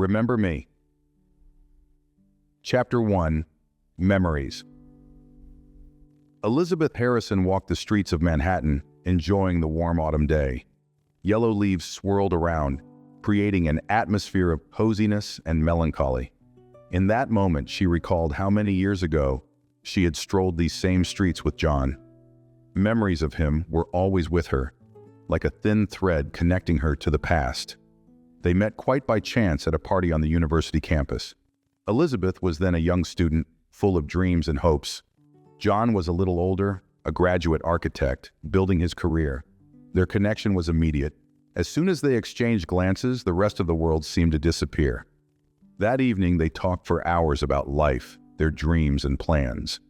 Remember Me. Chapter 1, Memories. Elizabeth Harrison walked the streets of Manhattan, enjoying the warm autumn day. Yellow leaves swirled around, creating an atmosphere of coziness and melancholy. In that moment, she recalled how many years ago she had strolled these same streets with John. Memories of him were always with her, like a thin thread connecting her to the past. They met quite by chance at a party on the university campus. Elizabeth was then a young student, full of dreams and hopes. John was a little older, a graduate architect, building his career. Their connection was immediate. As soon as they exchanged glances, the rest of the world seemed to disappear. That evening, they talked for hours about life, their dreams and plans.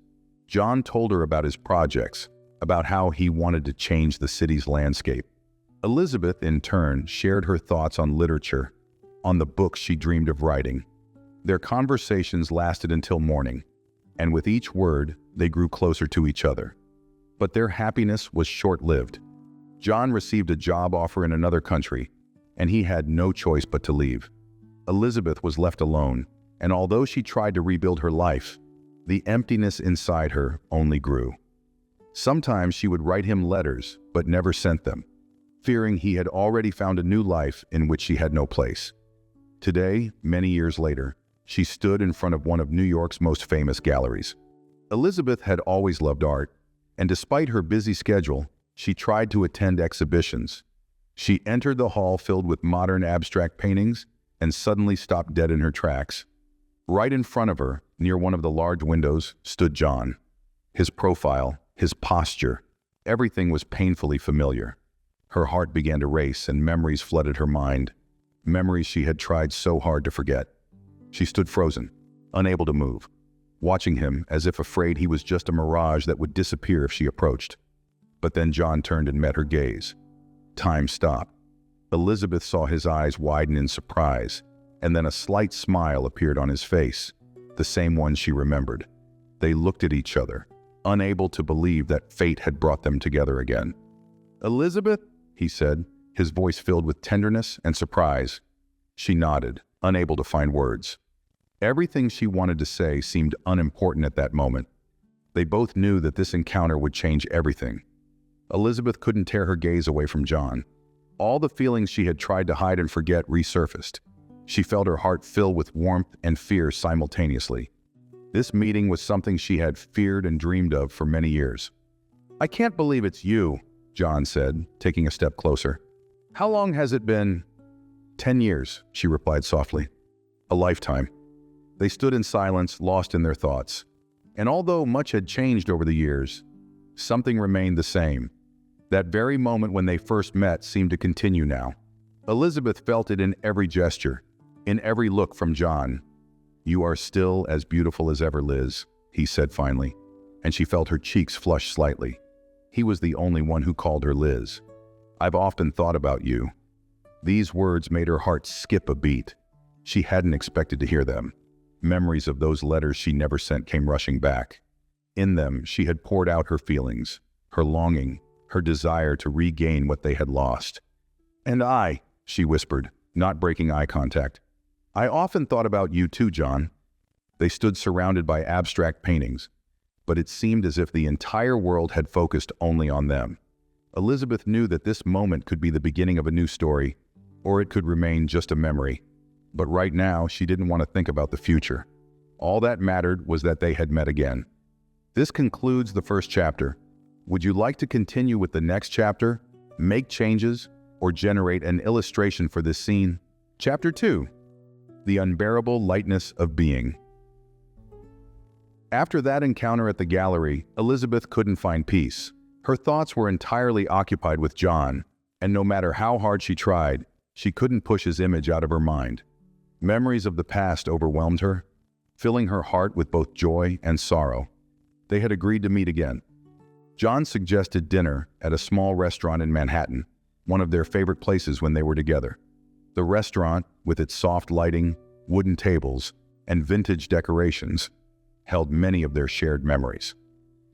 John told her about his projects, about how he wanted to change the city's landscape. Elizabeth, in turn, shared her thoughts on literature, on the books she dreamed of writing. Their conversations lasted until morning, and with each word, they grew closer to each other. But their happiness was short-lived. John received a job offer in another country, and he had no choice but to leave. Elizabeth was left alone, and although she tried to rebuild her life, the emptiness inside her only grew. Sometimes she would write him letters, but never sent them, fearing he had already found a new life in which she had no place. Today, many years later, she stood in front of one of New York's most famous galleries. Elizabeth had always loved art, and despite her busy schedule, she tried to attend exhibitions. She entered the hall filled with modern abstract paintings and suddenly stopped dead in her tracks. Right in front of her, near one of the large windows, stood John. His profile, his posture, everything was painfully familiar. Her heart began to race and memories flooded her mind, memories she had tried so hard to forget. She stood frozen, unable to move, watching him as if afraid he was just a mirage that would disappear if she approached. But then John turned and met her gaze. Time stopped. Elizabeth saw his eyes widen in surprise, and then a slight smile appeared on his face, the same one she remembered. They looked at each other, unable to believe that fate had brought them together again. "Elizabeth?" he said, his voice filled with tenderness and surprise. She nodded, unable to find words. Everything she wanted to say seemed unimportant at that moment. They both knew that this encounter would change everything. Elizabeth couldn't tear her gaze away from John. All the feelings she had tried to hide and forget resurfaced. She felt her heart fill with warmth and fear simultaneously. This meeting was something she had feared and dreamed of for many years. "I can't believe it's you," John said, taking a step closer. "How long has it been?" 10 years, she replied softly. "A lifetime." They stood in silence, lost in their thoughts. And although much had changed over the years, something remained the same. That very moment when they first met seemed to continue now. Elizabeth felt it in every gesture, in every look from John. "You are still as beautiful as ever, Liz," he said finally, and she felt her cheeks flush slightly. He was the only one who called her Liz. "I've often thought about you." These words made her heart skip a beat. She hadn't expected to hear them. Memories of those letters she never sent came rushing back. In them, she had poured out her feelings, her longing, her desire to regain what they had lost. "And I," she whispered, not breaking eye contact. "I often thought about you too, John." They stood surrounded by abstract paintings, but it seemed as if the entire world had focused only on them. Elizabeth knew that this moment could be the beginning of a new story, or it could remain just a memory. But right now, she didn't want to think about the future. All that mattered was that they had met again. This concludes the first chapter. Would you like to continue with the next chapter, make changes, or generate an illustration for this scene? Chapter 2. The Unbearable Lightness of Being. After that encounter at the gallery, Elizabeth couldn't find peace. Her thoughts were entirely occupied with John, and no matter how hard she tried, she couldn't push his image out of her mind. Memories of the past overwhelmed her, filling her heart with both joy and sorrow. They had agreed to meet again. John suggested dinner at a small restaurant in Manhattan, one of their favorite places when they were together. The restaurant, with its soft lighting, wooden tables, and vintage decorations, held many of their shared memories.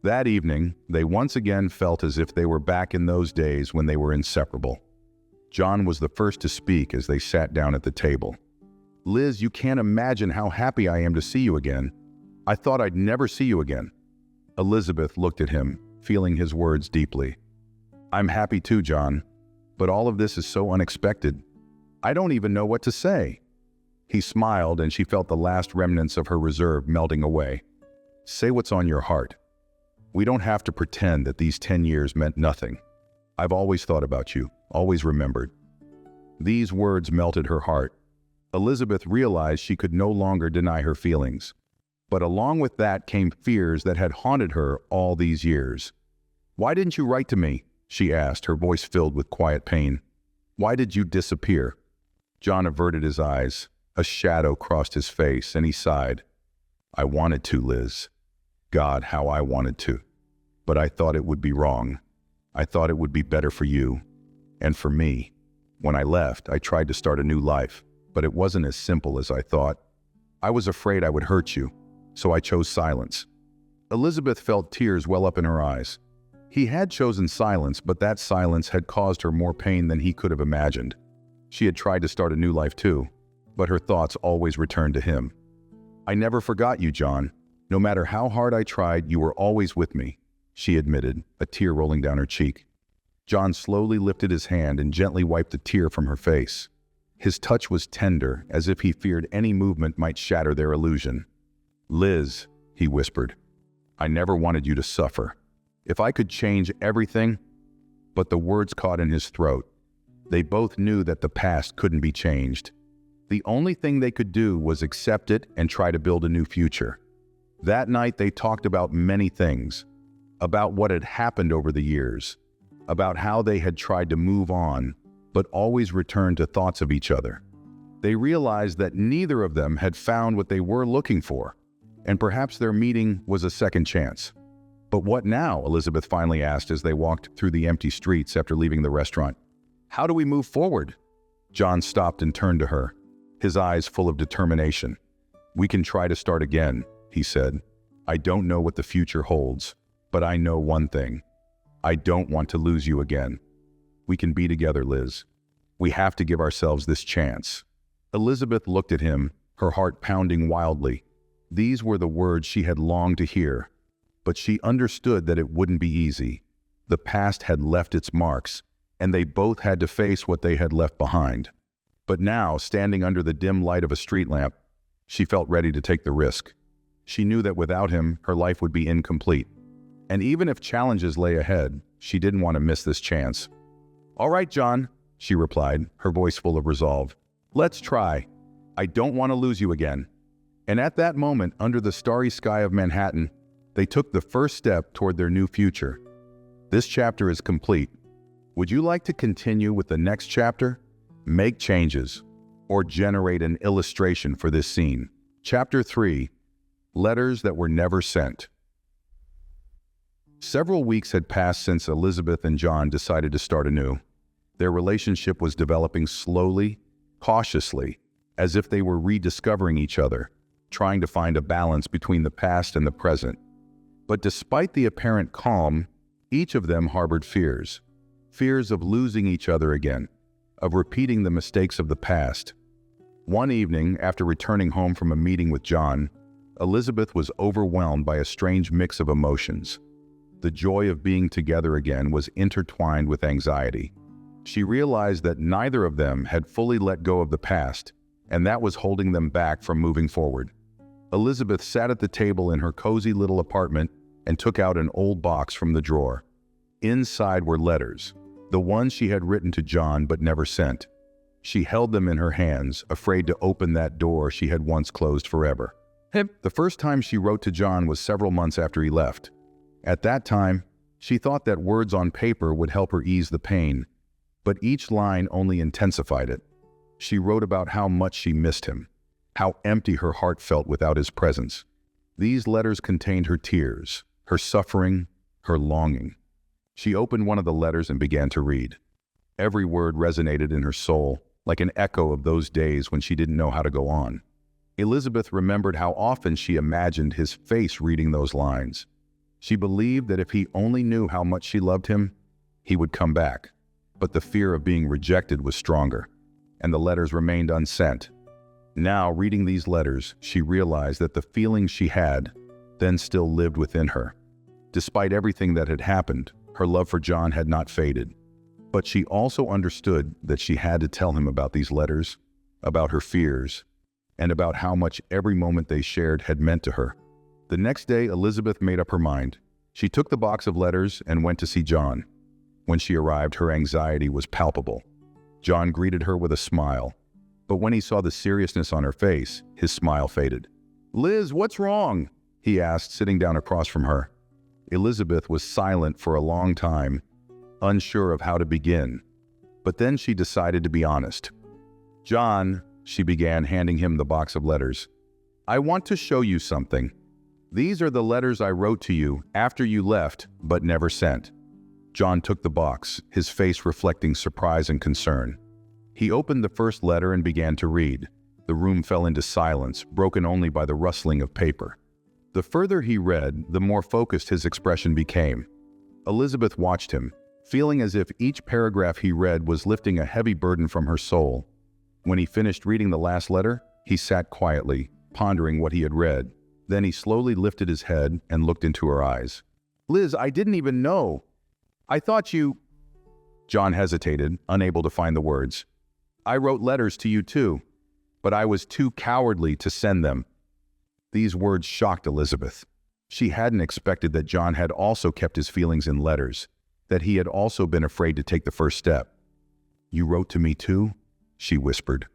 That evening, they once again felt as if they were back in those days when they were inseparable. John was the first to speak as they sat down at the table. Liz, you can't imagine how happy I am to see you again. I thought I'd never see you again." Elizabeth looked at him, feeling his words deeply. "I'm happy too, John, but all of this is so unexpected. I don't even know what to say." He smiled, and she felt the last remnants of her reserve melting away. "Say what's on your heart. We don't have to pretend that these 10 years meant nothing. I've always thought about you, always remembered." These words melted her heart. Elizabeth realized she could no longer deny her feelings. But along with that came fears that had haunted her all these years. "Why didn't you write to me?" she asked, her voice filled with quiet pain. "Why did you disappear?" John averted his eyes. A shadow crossed his face, and he sighed. "I wanted to, Liz. God, how I wanted to. But I thought it would be wrong. I thought it would be better for you. And for me. When I left, I tried to start a new life, but it wasn't as simple as I thought. I was afraid I would hurt you, so I chose silence." Elizabeth felt tears well up in her eyes. He had chosen silence, but that silence had caused her more pain than he could have imagined. She had tried to start a new life too, but her thoughts always returned to him. "I never forgot you, John. No matter how hard I tried, you were always with me," she admitted, a tear rolling down her cheek. John slowly lifted his hand and gently wiped the tear from her face. His touch was tender, as if he feared any movement might shatter their illusion. "Liz," he whispered, "I never wanted you to suffer. If I could change everything—" But the words caught in his throat. They both knew that the past couldn't be changed. The only thing they could do was accept it and try to build a new future. That night they talked about many things. About what had happened over the years. About how they had tried to move on, but always returned to thoughts of each other. They realized that neither of them had found what they were looking for, and perhaps their meeting was a second chance. "But what now?" Elizabeth finally asked as they walked through the empty streets after leaving the restaurant. "How do we move forward?" John stopped and turned to her, his eyes full of determination. "We can try to start again," he said. "I don't know what the future holds, but I know one thing. I don't want to lose you again. We can be together, Liz. We have to give ourselves this chance." Elizabeth looked at him, her heart pounding wildly. These were the words she had longed to hear. But she understood that it wouldn't be easy. The past had left its marks, and they both had to face what they had left behind. But now, standing under the dim light of a street lamp, she felt ready to take the risk. She knew that without him, her life would be incomplete. And even if challenges lay ahead, she didn't want to miss this chance. "All right, John," she replied, her voice full of resolve. "Let's try. I don't want to lose you again." And at that moment, under the starry sky of Manhattan, they took the first step toward their new future. This chapter is complete. Would you like to continue with the next chapter? Make changes, or generate an illustration for this scene. Chapter 3, Letters That Were Never Sent. Several weeks had passed since Elizabeth and John decided to start anew. Their relationship was developing slowly, cautiously, as if they were rediscovering each other, trying to find a balance between the past and the present. But despite the apparent calm, each of them harbored fears. Fears of losing each other again, of repeating the mistakes of the past. One evening, after returning home from a meeting with John, Elizabeth was overwhelmed by a strange mix of emotions. The joy of being together again was intertwined with anxiety. She realized that neither of them had fully let go of the past, and that was holding them back from moving forward. Elizabeth sat at the table in her cozy little apartment and took out an old box from the drawer. Inside were letters, the ones she had written to John but never sent. She held them in her hands, afraid to open that door she had once closed forever. The first time she wrote to John was several months after he left. At that time, she thought that words on paper would help her ease the pain, but each line only intensified it. She wrote about how much she missed him, how empty her heart felt without his presence. These letters contained her tears, her suffering, her longing. She opened one of the letters and began to read. Every word resonated in her soul, like an echo of those days when she didn't know how to go on. Elizabeth remembered how often she imagined his face reading those lines. She believed that if he only knew how much she loved him, he would come back. But the fear of being rejected was stronger, and the letters remained unsent. Now, reading these letters, she realized that the feelings she had then still lived within her. Despite everything that had happened, her love for John had not faded. But she also understood that she had to tell him about these letters, about her fears, and about how much every moment they shared had meant to her. The next day, Elizabeth made up her mind. She took the box of letters and went to see John. When she arrived, her anxiety was palpable. John greeted her with a smile, but when he saw the seriousness on her face, his smile faded. "Liz, what's wrong?" he asked, sitting down across from her. Elizabeth was silent for a long time, unsure of how to begin. But then she decided to be honest. "John," she began, handing him the box of letters, "I want to show you something. These are the letters I wrote to you after you left, but never sent." John took the box, his face reflecting surprise and concern. He opened the first letter and began to read. The room fell into silence, broken only by the rustling of paper. The further he read, the more focused his expression became. Elizabeth watched him, feeling as if each paragraph he read was lifting a heavy burden from her soul. When he finished reading the last letter, he sat quietly, pondering what he had read. Then he slowly lifted his head and looked into her eyes. "Liz, I didn't even know. I thought you—" John hesitated, unable to find the words. "I wrote letters to you too, but I was too cowardly to send them." These words shocked Elizabeth. She hadn't expected that John had also kept his feelings in letters, that he had also been afraid to take the first step. "You wrote to me too?" she whispered.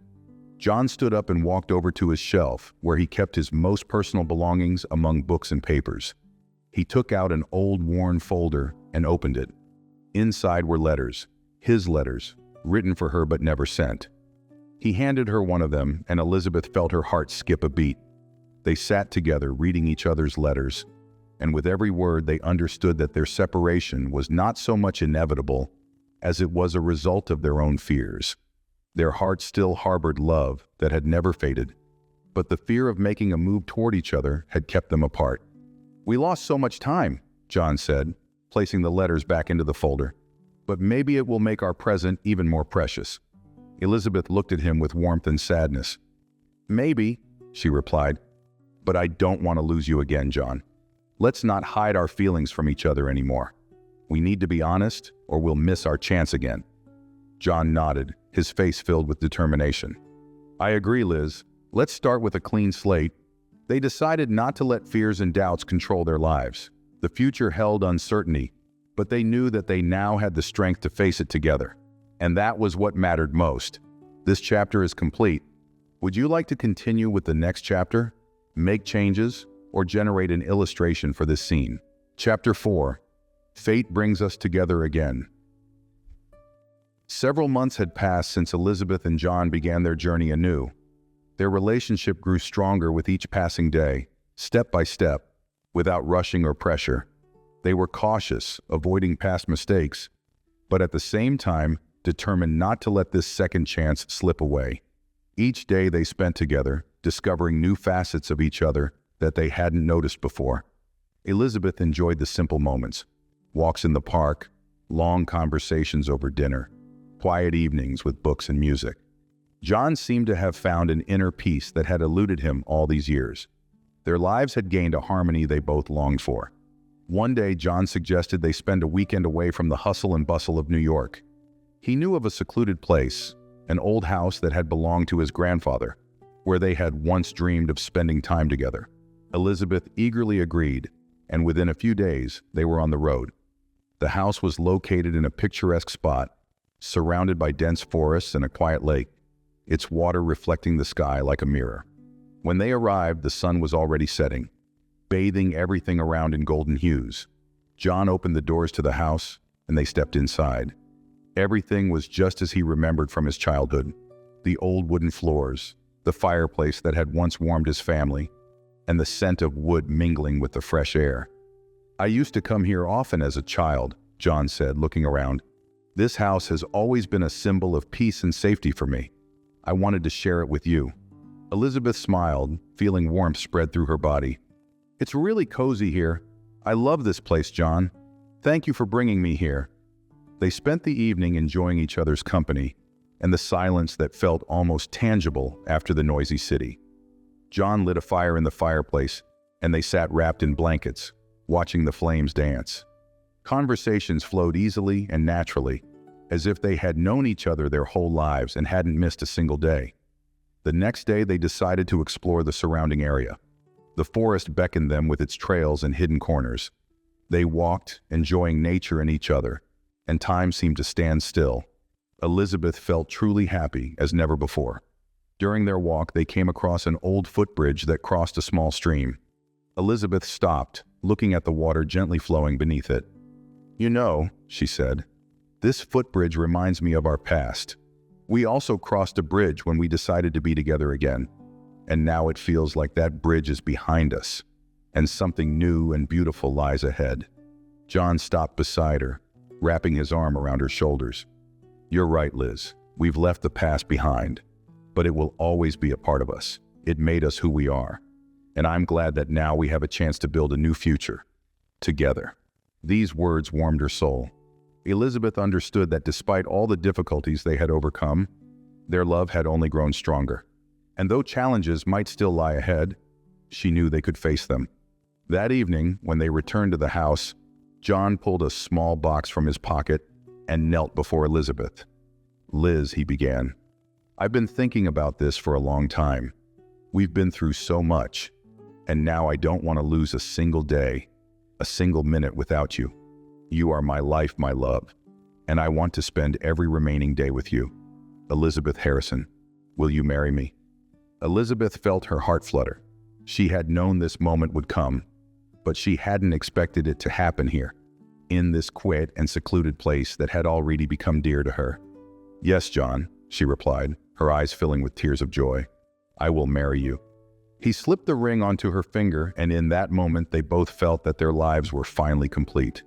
John stood up and walked over to his shelf, where he kept his most personal belongings among books and papers. He took out an old, worn folder and opened it. Inside were letters, his letters, written for her but never sent. He handed her one of them, and Elizabeth felt her heart skip a beat. They sat together, reading each other's letters, and with every word they understood that their separation was not so much inevitable as it was a result of their own fears. Their hearts still harbored love that had never faded, but the fear of making a move toward each other had kept them apart. "We lost so much time," John said, placing the letters back into the folder. "But maybe it will make our present even more precious." Elizabeth looked at him with warmth and sadness. "Maybe," she replied, "but I don't want to lose you again, John. Let's not hide our feelings from each other anymore. We need to be honest, or we'll miss our chance again." John nodded, his face filled with determination. "I agree, Liz. Let's start with a clean slate." They decided not to let fears and doubts control their lives. The future held uncertainty, but they knew that they now had the strength to face it together. And that was what mattered most. This chapter is complete. Would you like to continue with the next chapter, make changes, or generate an illustration for this scene? Chapter 4. Fate Brings Us Together Again. Several months had passed since Elizabeth and John began their journey anew. Their relationship grew stronger with each passing day, step by step, without rushing or pressure. They were cautious, avoiding past mistakes, but at the same time, determined not to let this second chance slip away. Each day they spent together, discovering new facets of each other that they hadn't noticed before. Elizabeth enjoyed the simple moments: walks in the park, long conversations over dinner, quiet evenings with books and music. John seemed to have found an inner peace that had eluded him all these years. Their lives had gained a harmony they both longed for. One day, John suggested they spend a weekend away from the hustle and bustle of New York. He knew of a secluded place, an old house that had belonged to his grandfather, where they had once dreamed of spending time together. Elizabeth eagerly agreed, and within a few days, they were on the road. The house was located in a picturesque spot, surrounded by dense forests and a quiet lake, its water reflecting the sky like a mirror. When they arrived, the sun was already setting, bathing everything around in golden hues. John opened the doors to the house, and they stepped inside. Everything was just as he remembered from his childhood: the old wooden floors, the fireplace that had once warmed his family, and the scent of wood mingling with the fresh air. "I used to come here often as a child," John said, looking around. "This house has always been a symbol of peace and safety for me. I wanted to share it with you." Elizabeth smiled, feeling warmth spread through her body. "It's really cozy here. I love this place, John. Thank you for bringing me here." They spent the evening enjoying each other's company, and the silence that felt almost tangible after the noisy city. John lit a fire in the fireplace, and they sat wrapped in blankets, watching the flames dance. Conversations flowed easily and naturally, as if they had known each other their whole lives and hadn't missed a single day. The next day, they decided to explore the surrounding area. The forest beckoned them with its trails and hidden corners. They walked, enjoying nature and each other, and time seemed to stand still. Elizabeth felt truly happy as never before. During their walk, they came across an old footbridge that crossed a small stream. Elizabeth stopped, looking at the water gently flowing beneath it. "You know," she said, "this footbridge reminds me of our past. We also crossed a bridge when we decided to be together again. And now it feels like that bridge is behind us, and something new and beautiful lies ahead." John stopped beside her, wrapping his arm around her shoulders. "You're right, Liz. We've left the past behind, but it will always be a part of us. It made us who we are. And I'm glad that now we have a chance to build a new future, together." These words warmed her soul. Elizabeth understood that despite all the difficulties they had overcome, their love had only grown stronger. And though challenges might still lie ahead, she knew they could face them. That evening, when they returned to the house, John pulled a small box from his pocket and knelt before Elizabeth. "Liz," he began, "I've been thinking about this for a long time. We've been through so much, and now I don't want to lose a single day, a single minute without you. You are my life, my love, and I want to spend every remaining day with you. Elizabeth Harrison, will you marry me?" Elizabeth felt her heart flutter. She had known this moment would come, but she hadn't expected it to happen here, in this quiet and secluded place that had already become dear to her. "Yes, John," she replied, her eyes filling with tears of joy. "I will marry you." He slipped the ring onto her finger, and in that moment they both felt that their lives were finally complete.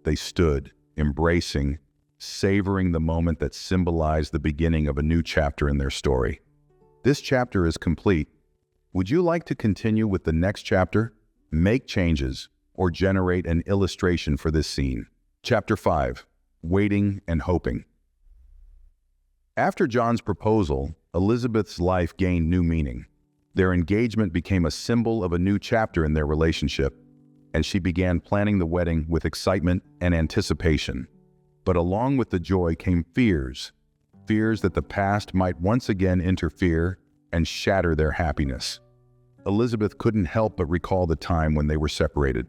They stood, embracing, savoring the moment that symbolized the beginning of a new chapter in their story. This chapter is complete. Would you like to continue with the next chapter, make changes, or generate an illustration for this scene? Chapter 5, Waiting and Hoping. After John's proposal, Elizabeth's life gained new meaning. Their engagement became a symbol of a new chapter in their relationship, and she began planning the wedding with excitement and anticipation. But along with the joy came fears that the past might once again interfere and shatter their happiness. Elizabeth couldn't help but recall the time when they were separated.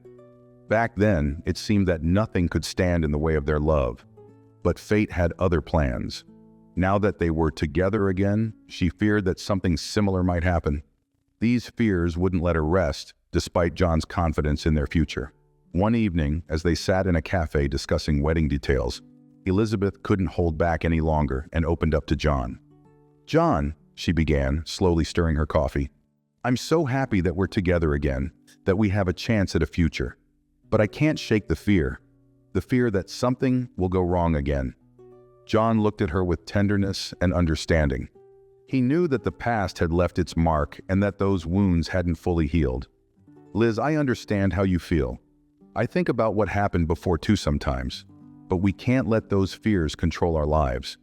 Back then, it seemed that nothing could stand in the way of their love, but fate had other plans. Now that they were together again, she feared that something similar might happen. These fears wouldn't let her rest, despite John's confidence in their future. One evening, as they sat in a cafe discussing wedding details, Elizabeth couldn't hold back any longer and opened up to John. "John," she began, slowly stirring her coffee, "I'm so happy that we're together again, that we have a chance at a future. But I can't shake the fear that something will go wrong again." John looked at her with tenderness and understanding. He knew that the past had left its mark and that those wounds hadn't fully healed. "Liz, I understand how you feel. I think about what happened before too sometimes. But we can't let those fears control our lives.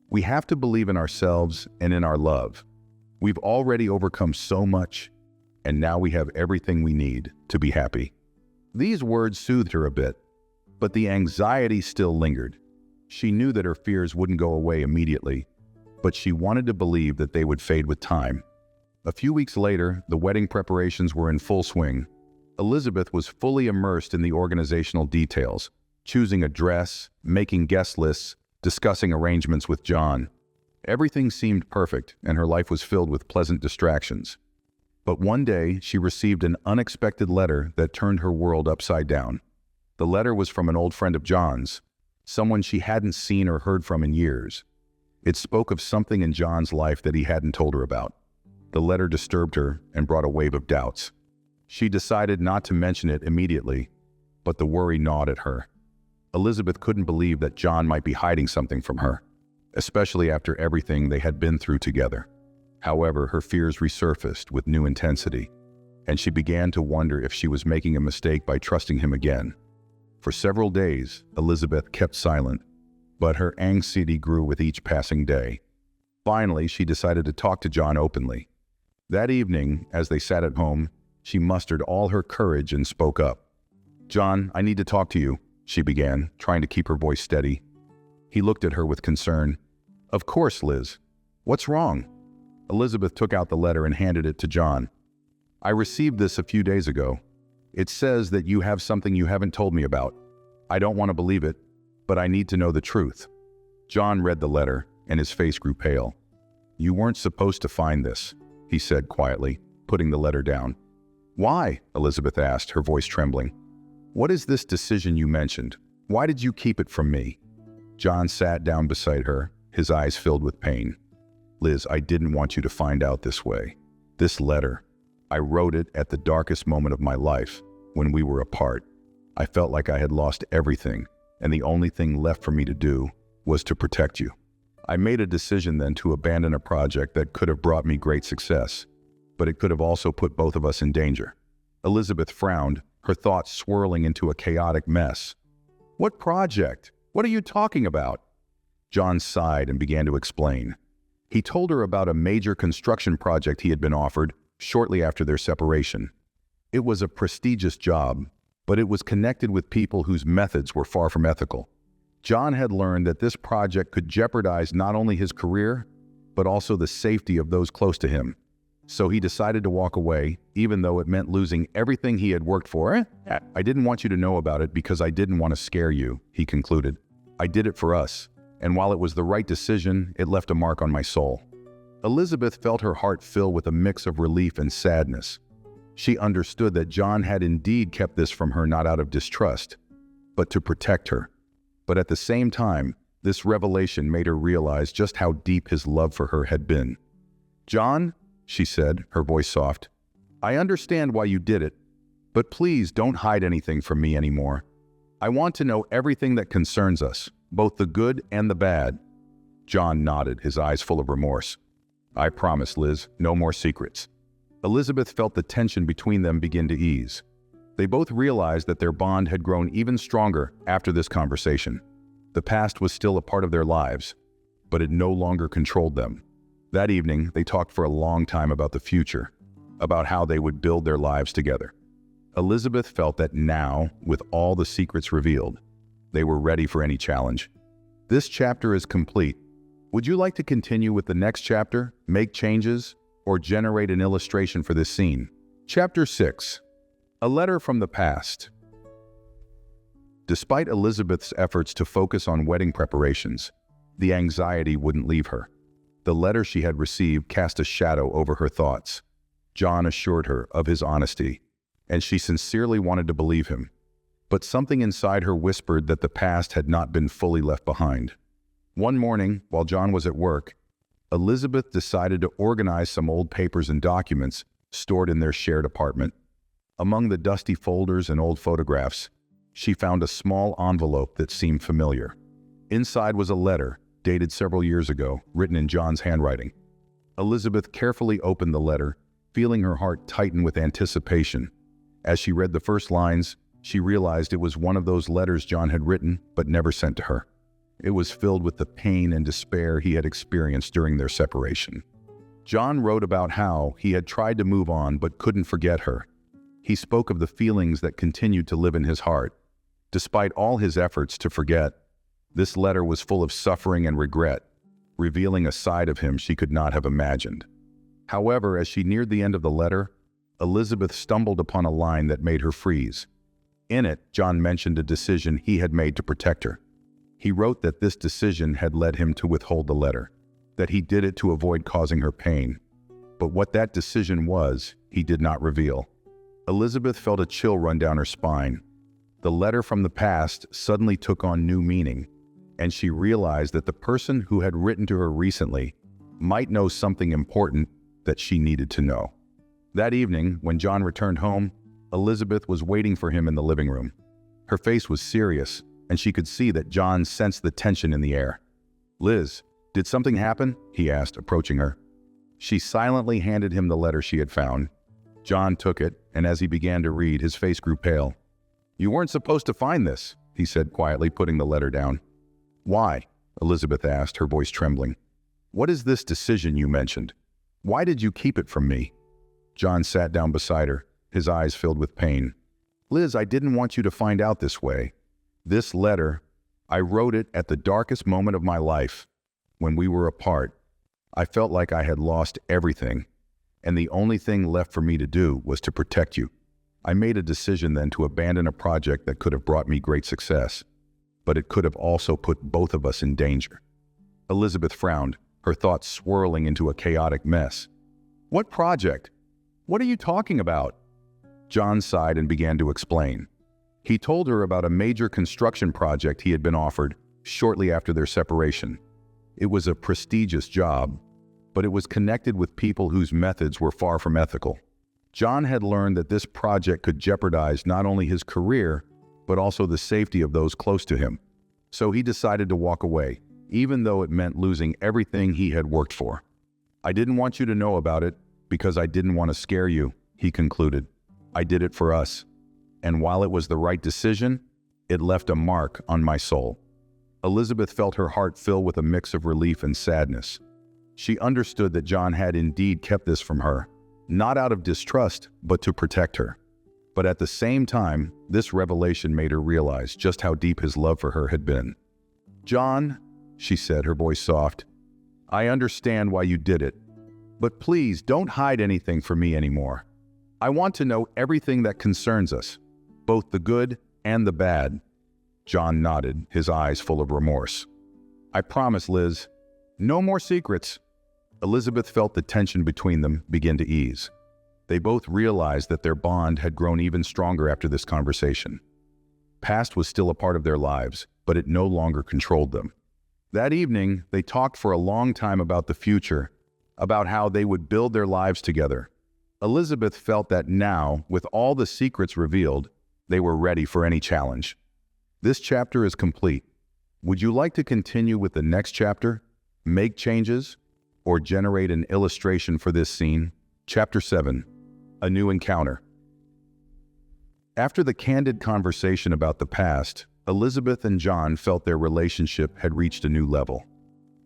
We have to believe in ourselves and in our love. We've already overcome so much, and now we have everything we need to be happy." These words soothed her a bit, but the anxiety still lingered. She knew that her fears wouldn't go away immediately, but she wanted to believe that they would fade with time. A few weeks later, the wedding preparations were in full swing. Elizabeth was fully immersed in the organizational details, choosing a dress, making guest lists, discussing arrangements with John. Everything seemed perfect, and her life was filled with pleasant distractions. But one day, she received an unexpected letter that turned her world upside down. The letter was from an old friend of John's, someone she hadn't seen or heard from in years. It spoke of something in John's life that he hadn't told her about. The letter disturbed her and brought a wave of doubts. She decided not to mention it immediately, but the worry gnawed at her. Elizabeth couldn't believe that John might be hiding something from her, especially after everything they had been through together. However, her fears resurfaced with new intensity, and she began to wonder if she was making a mistake by trusting him again. For several days, Elizabeth kept silent, but her anxiety grew with each passing day. Finally, she decided to talk to John openly. That evening, as they sat at home, she mustered all her courage and spoke up. "John, I need to talk to you," she began, trying to keep her voice steady. He looked at her with concern. "Of course, Liz. What's wrong?" Elizabeth took out the letter and handed it to John. "I received this a few days ago. It says that you have something you haven't told me about. I don't want to believe it, but I need to know the truth." John read the letter, and his face grew pale. "You weren't supposed to find this," he said quietly, putting the letter down. "Why?" Elizabeth asked, her voice trembling. "What is this decision you mentioned? Why did you keep it from me?" John sat down beside her, his eyes filled with pain. "Liz, I didn't want you to find out this way. This letter, I wrote it at the darkest moment of my life, when we were apart. I felt like I had lost everything, and the only thing left for me to do was to protect you. I made a decision then to abandon a project that could have brought me great success, but it could have also put both of us in danger." Elizabeth frowned, her thoughts swirling into a chaotic mess. "What project? What are you talking about?" John sighed and began to explain. He told her about a major construction project he had been offered shortly after their separation. It was a prestigious job, but it was connected with people whose methods were far from ethical. John had learned that this project could jeopardize not only his career, but also the safety of those close to him. So he decided to walk away, even though it meant losing everything he had worked for. "I didn't want you to know about it because I didn't want to scare you," he concluded. "I did it for us, and while it was the right decision, it left a mark on my soul." Elizabeth felt her heart fill with a mix of relief and sadness. She understood that John had indeed kept this from her not out of distrust, but to protect her. But at the same time, this revelation made her realize just how deep his love for her had been. "John," she said, her voice soft, "I understand why you did it, but please don't hide anything from me anymore. I want to know everything that concerns us, both the good and the bad." John nodded, his eyes full of remorse. "I promise, Liz, no more secrets." Elizabeth felt the tension between them begin to ease. They both realized that their bond had grown even stronger after this conversation. The past was still a part of their lives, but it no longer controlled them. That evening, they talked for a long time about the future, about how they would build their lives together. Elizabeth felt that now, with all the secrets revealed, they were ready for any challenge. This chapter is complete. Would you like to continue with the next chapter, make changes, or generate an illustration for this scene? Chapter 6. A Letter from the Past. Despite Elizabeth's efforts to focus on wedding preparations, the anxiety wouldn't leave her. The letter she had received cast a shadow over her thoughts. John assured her of his honesty, and she sincerely wanted to believe him. But something inside her whispered that the past had not been fully left behind. One morning, while John was at work, Elizabeth decided to organize some old papers and documents stored in their shared apartment. Among the dusty folders and old photographs, she found a small envelope that seemed familiar. Inside was a letter, dated several years ago, written in John's handwriting. Elizabeth carefully opened the letter, feeling her heart tighten with anticipation. As she read the first lines, she realized it was one of those letters John had written but never sent to her. It was filled with the pain and despair he had experienced during their separation. John wrote about how he had tried to move on but couldn't forget her. He spoke of the feelings that continued to live in his heart. Despite all his efforts to forget, this letter was full of suffering and regret, revealing a side of him she could not have imagined. However, as she neared the end of the letter, Elizabeth stumbled upon a line that made her freeze. In it, John mentioned a decision he had made to protect her. He wrote that this decision had led him to withhold the letter, that he did it to avoid causing her pain. But what that decision was, he did not reveal. Elizabeth felt a chill run down her spine. The letter from the past suddenly took on new meaning, and she realized that the person who had written to her recently might know something important that she needed to know. That evening, when John returned home, Elizabeth was waiting for him in the living room. Her face was serious, and she could see that John sensed the tension in the air. "Liz, did something happen?" he asked, approaching her. She silently handed him the letter she had found. John took it, and as he began to read, his face grew pale. "You weren't supposed to find this," he said quietly, putting the letter down. "Why?" Elizabeth asked, her voice trembling. What is this decision you mentioned? Why did you keep it from me?" John sat down beside her, his eyes filled with pain. "Liz, I didn't want you to find out this way. This letter, I wrote it at the darkest moment of my life. When we were apart, I felt like I had lost everything, and the only thing left for me to do was to protect you. I made a decision then to abandon a project that could have brought me great success, but it could have also put both of us in danger." Elizabeth frowned, her thoughts swirling into a chaotic mess. "What project? What are you talking about?" John sighed and began to explain. He told her about a major construction project he had been offered shortly after their separation. It was a prestigious job, but it was connected with people whose methods were far from ethical. John had learned that this project could jeopardize not only his career, but also the safety of those close to him. So he decided to walk away, even though it meant losing everything he had worked for. "I didn't want you to know about it because I didn't want to scare you," he concluded. "I did it for us. And while it was the right decision, it left a mark on my soul." Elizabeth felt her heart fill with a mix of relief and sadness. She understood that John had indeed kept this from her, not out of distrust, but to protect her. But at the same time, this revelation made her realize just how deep his love for her had been. "John," she said, her voice soft, "I understand why you did it, but please don't hide anything from me anymore. I want to know everything that concerns us, both the good and the bad." John nodded, his eyes full of remorse. "I promise, Liz. No more secrets." Elizabeth felt the tension between them begin to ease. They both realized that their bond had grown even stronger after this conversation. Past was still a part of their lives, but it no longer controlled them. That evening, they talked for a long time about the future, about how they would build their lives together. Elizabeth felt that now, with all the secrets revealed, they were ready for any challenge. This chapter is complete. Would you like to continue with the next chapter, make changes, or generate an illustration for this scene? Chapter 7, A New Encounter. After the candid conversation about the past, Elizabeth and John felt their relationship had reached a new level.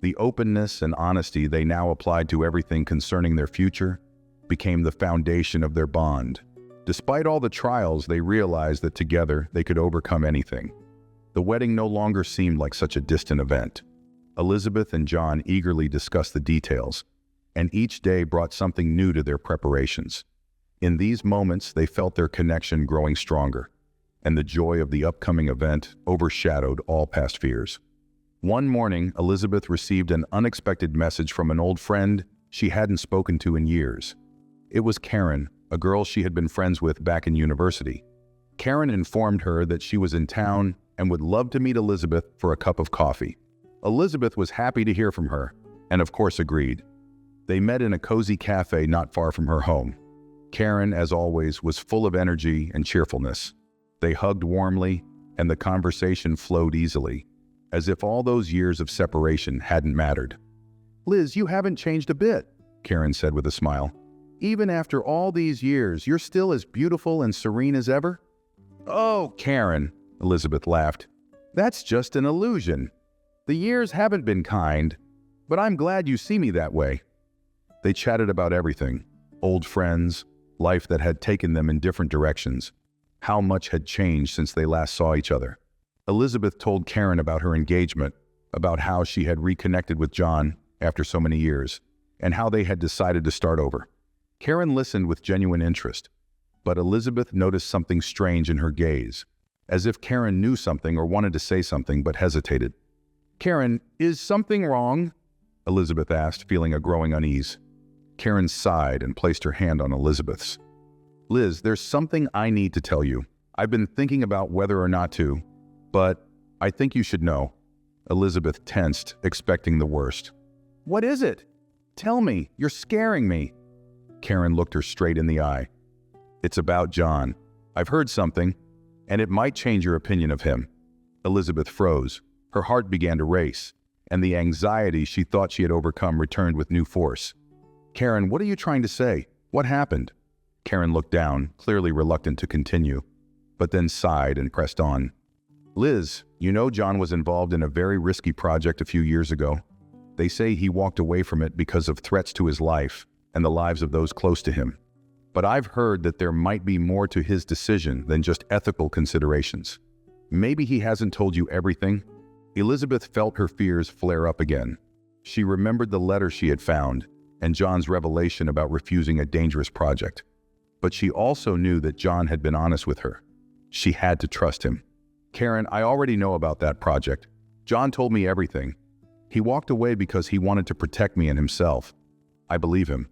The openness and honesty they now applied to everything concerning their future became the foundation of their bond. Despite all the trials, they realized that together they could overcome anything. The wedding no longer seemed like such a distant event. Elizabeth and John eagerly discussed the details, and each day brought something new to their preparations. In these moments, they felt their connection growing stronger, and the joy of the upcoming event overshadowed all past fears. One morning, Elizabeth received an unexpected message from an old friend she hadn't spoken to in years. It was Karen, a girl she had been friends with back in university. Karen informed her that she was in town and would love to meet Elizabeth for a cup of coffee. Elizabeth was happy to hear from her, and of course agreed. They met in a cozy cafe not far from her home. Karen, as always, was full of energy and cheerfulness. They hugged warmly, and the conversation flowed easily, as if all those years of separation hadn't mattered. "Liz, you haven't changed a bit," Karen said with a smile. "Even after all these years, you're still as beautiful and serene as ever." "Oh, Karen," Elizabeth laughed. "That's just an illusion. The years haven't been kind, but I'm glad you see me that way." They chatted about everything: old friends, life that had taken them in different directions, how much had changed since they last saw each other. Elizabeth told Karen about her engagement, about how she had reconnected with John after so many years, and how they had decided to start over. Karen listened with genuine interest, but Elizabeth noticed something strange in her gaze, as if Karen knew something or wanted to say something but hesitated. "Karen, is something wrong?" Elizabeth asked, feeling a growing unease. Karen sighed and placed her hand on Elizabeth's. "Liz, there's something I need to tell you. I've been thinking about whether or not to, but I think you should know." Elizabeth tensed, expecting the worst. "What is it? Tell me, you're scaring me." Karen looked her straight in the eye. "It's about John. I've heard something, and it might change your opinion of him." Elizabeth froze. Her heart began to race, and the anxiety she thought she had overcome returned with new force. "Karen, what are you trying to say? What happened?" Karen looked down, clearly reluctant to continue, but then sighed and pressed on. "Liz, you know John was involved in a very risky project a few years ago. They say he walked away from it because of threats to his life and the lives of those close to him. But I've heard that there might be more to his decision than just ethical considerations. Maybe he hasn't told you everything. Elizabeth felt her fears flare up again. She remembered the letter she had found and John's revelation about refusing a dangerous project. But she also knew that John had been honest with her. She had to trust him. Karen, I already know about that project. John told me everything. He walked away because he wanted to protect me and himself. I believe him.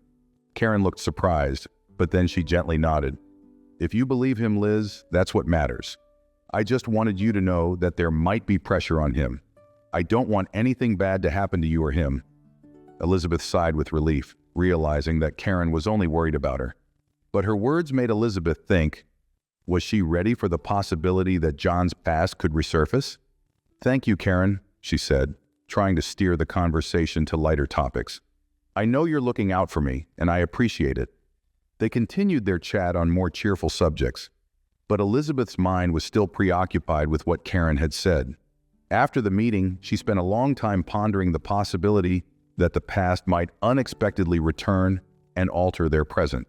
Karen looked surprised, but then she gently nodded. If you believe him, Liz, that's what matters. I just wanted you to know that there might be pressure on him. I don't want anything bad to happen to you or him. Elizabeth sighed with relief, realizing that Karen was only worried about her. But her words made Elizabeth think, was she ready for the possibility that John's past could resurface? Thank you, Karen, she said, trying to steer the conversation to lighter topics. I know you're looking out for me, and I appreciate it. They continued their chat on more cheerful subjects, but Elizabeth's mind was still preoccupied with what Karen had said. After the meeting, she spent a long time pondering the possibility that the past might unexpectedly return and alter their present.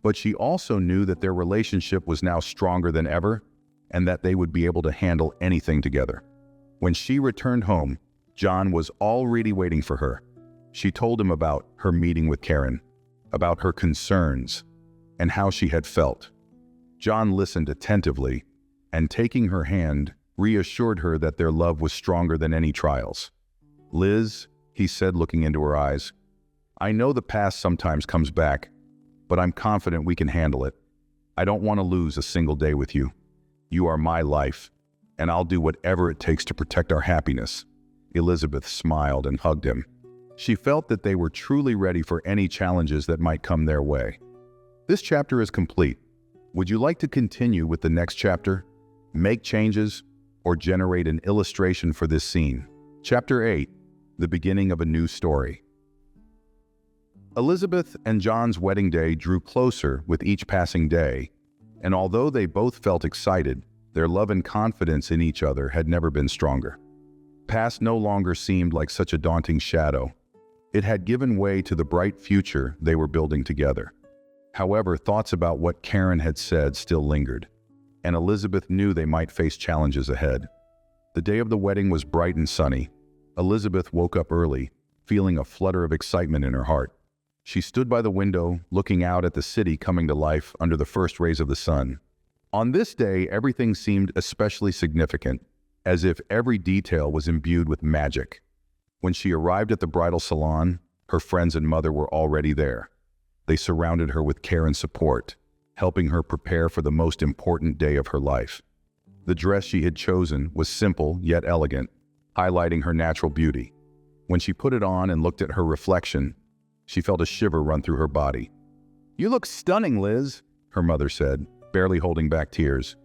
But she also knew that their relationship was now stronger than ever and that they would be able to handle anything together. When she returned home, John was already waiting for her. She told him about her meeting with Karen, about her concerns, and how she had felt. John listened attentively and, taking her hand, reassured her that their love was stronger than any trials. Liz, he said, looking into her eyes, I know the past sometimes comes back, but I'm confident we can handle it. I don't want to lose a single day with you. You are my life, and I'll do whatever it takes to protect our happiness. Elizabeth smiled and hugged him. She felt that they were truly ready for any challenges that might come their way. This chapter is complete. Would you like to continue with the next chapter, make changes, or generate an illustration for this scene? Chapter 8, the beginning of a new story. Elizabeth and John's wedding day drew closer with each passing day, and although they both felt excited, their love and confidence in each other had never been stronger. Past no longer seemed like such a daunting shadow. It had given way to the bright future they were building together. However, thoughts about what Karen had said still lingered, and Elizabeth knew they might face challenges ahead. The day of the wedding was bright and sunny. Elizabeth woke up early, feeling a flutter of excitement in her heart. She stood by the window, looking out at the city coming to life under the first rays of the sun. On this day, everything seemed especially significant, as if every detail was imbued with magic. When she arrived at the bridal salon, her friends and mother were already there. They surrounded her with care and support, helping her prepare for the most important day of her life. The dress she had chosen was simple yet elegant, highlighting her natural beauty. When she put it on and looked at her reflection, she felt a shiver run through her body. "You look stunning, Liz," her mother said, barely holding back tears.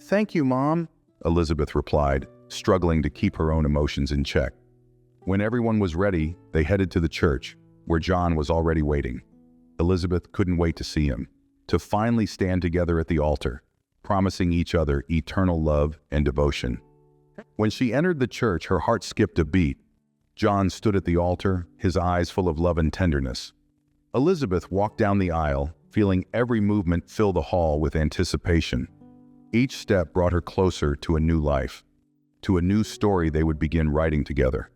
"Thank you, Mom," Elizabeth replied, struggling to keep her own emotions in check. When everyone was ready, they headed to the church, where John was already waiting. Elizabeth couldn't wait to see him, to finally stand together at the altar, promising each other eternal love and devotion. When she entered the church, her heart skipped a beat. John stood at the altar, his eyes full of love and tenderness. Elizabeth walked down the aisle, feeling every movement fill the hall with anticipation. Each step brought her closer to a new life, to a new story they would begin writing together.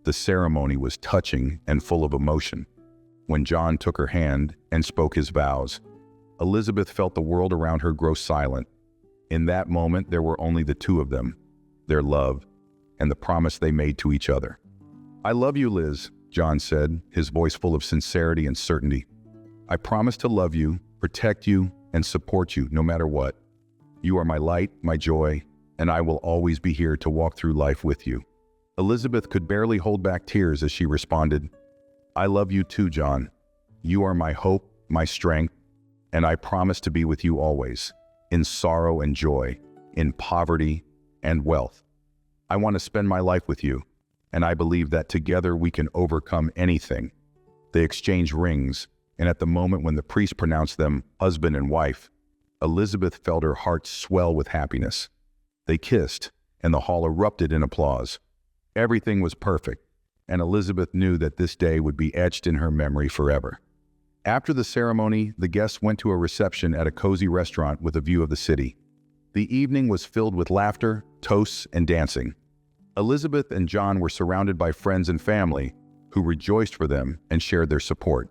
The ceremony was touching and full of emotion. When John took her hand and spoke his vows, Elizabeth felt the world around her grow silent. In that moment, there were only the two of them, their love, and the promise they made to each other. "I love you, Liz," John said, his voice full of sincerity and certainty. "I promise to love you, protect you, and support you no matter what. You are my light, my joy, and I will always be here to walk through life with you." Elizabeth could barely hold back tears as she responded, "I love you too, John. You are my hope, my strength, and I promise to be with you always, in sorrow and joy, in poverty and wealth. I want to spend my life with you, and I believe that together we can overcome anything." They exchanged rings, and at the moment when the priest pronounced them husband and wife, Elizabeth felt her heart swell with happiness. They kissed, and the hall erupted in applause. Everything was perfect. and Elizabeth knew that this day would be etched in her memory forever. After the ceremony, the guests went to a reception at a cozy restaurant with a view of the city. The evening was filled with laughter, toasts, and dancing. Elizabeth and John were surrounded by friends and family who rejoiced for them and shared their support.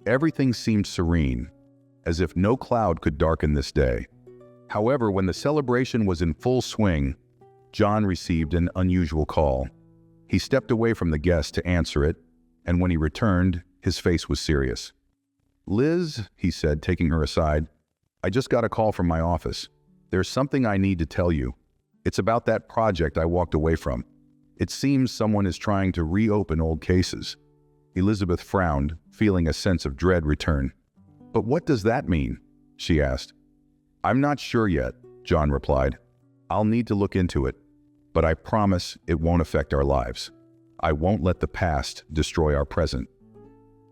Everything seemed serene, as if no cloud could darken this day. However, when the celebration was in full swing, John received an unusual call. He stepped away from the guests to answer it, and when he returned, his face was serious. "Liz," he said, taking her aside, "I just got a call from my office. There's something I need to tell you. It's about that project I walked away from. It seems someone is trying to reopen old cases." Elizabeth frowned, feeling a sense of dread return. "But what does that mean?" she asked. "I'm not sure yet," John replied. "I'll need to look into it, but I promise it won't affect our lives. I won't let the past destroy our present."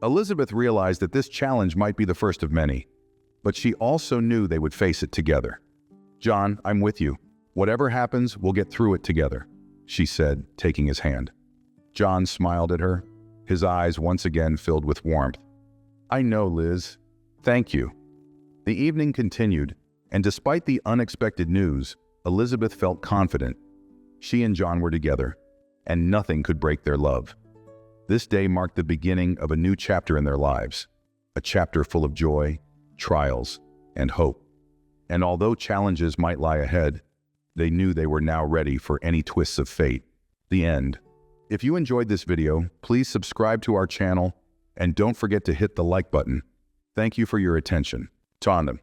Elizabeth realized that this challenge might be the first of many, but she also knew they would face it together. "John, I'm with you. Whatever happens, we'll get through it together," she said, taking his hand. John smiled at her, his eyes once again filled with warmth. "I know, Liz. Thank you." The evening continued, and despite the unexpected news, Elizabeth felt confident. She and John were together, and nothing could break their love. This day marked the beginning of a new chapter in their lives, a chapter full of joy, trials, and hope. And although challenges might lie ahead, they knew they were now ready for any twists of fate. The end. If you enjoyed this video, please subscribe to our channel and don't forget to hit the like button. Thank you for your attention. Tandem.